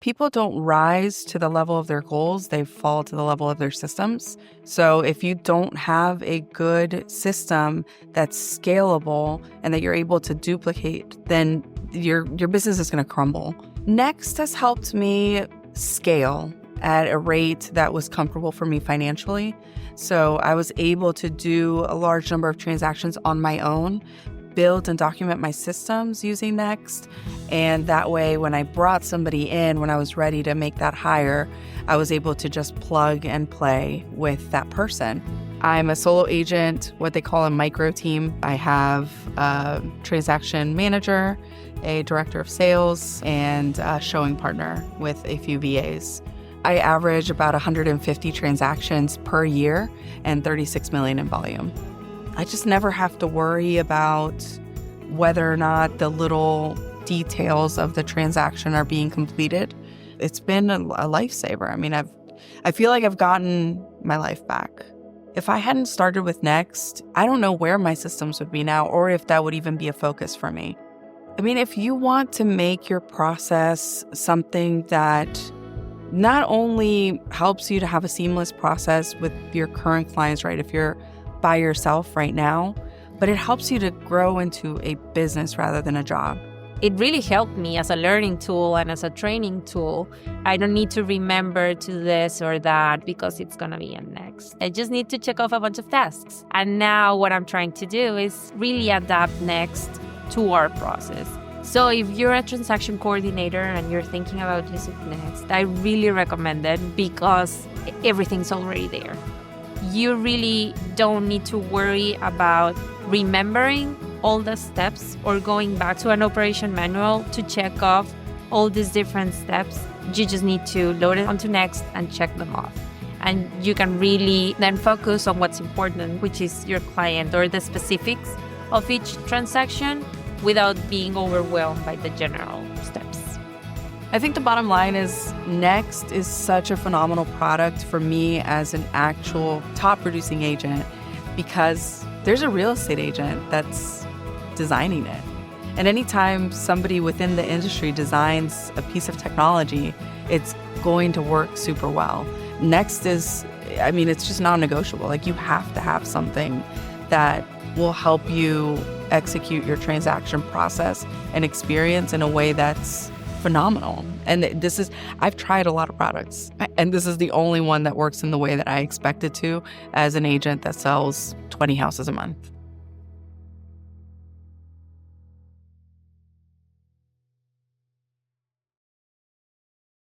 People don't rise to the level of their goals, they fall to the level of their systems. So if you don't have a good system that's scalable and that you're able to duplicate, then your business is going to crumble. Nekst has helped me scale at a rate that was comfortable for me financially. So I was able to do a large number of transactions on my own, build and document my systems using Nekst. And that way, when I brought somebody in, when I was ready to make that hire, I was able to just plug and play with that person. I'm a solo agent, what they call a micro team. I have a transaction manager, a director of sales, and a showing partner with a few VAs. I average about 150 transactions per year and 36 million in volume. I just never have to worry about whether or not the little details of the transaction are being completed. It's been a lifesaver. I mean, I feel like I've gotten my life back. If I hadn't started with Nekst, I don't know where my systems would be now or if that would even be a focus for me. I mean, if you want to make your process something that not only helps you to have a seamless process with your current clients, right? If you're by yourself right now, but it helps you to grow into a business rather than a job. It really helped me as a learning tool and as a training tool. I don't need to remember to this or that because it's going to be in Nekst. I just need to check off a bunch of tasks. And now what I'm trying to do is really adapt Nekst to our process. So if you're a transaction coordinator and you're thinking about using Nekst, I really recommend it because everything's already there. You really don't need to worry about remembering all the steps or going back to an operation manual to check off all these different steps. You just need to load it onto Nekst and check them off. And you can really then focus on what's important, which is your client or the specifics of each transaction without being overwhelmed by the general steps. I think the bottom line is Nekst is such a phenomenal product for me as an actual top producing agent because there's a real estate agent that's designing it. And anytime somebody within the industry designs a piece of technology, it's going to work super well. Nekst is, I mean, it's just non-negotiable. Like you have to have something that will help you execute your transaction process and experience in a way that's phenomenal. And I've tried a lot of products, and this is the only one that works in the way that I expect it to as an agent that sells 20 houses a month.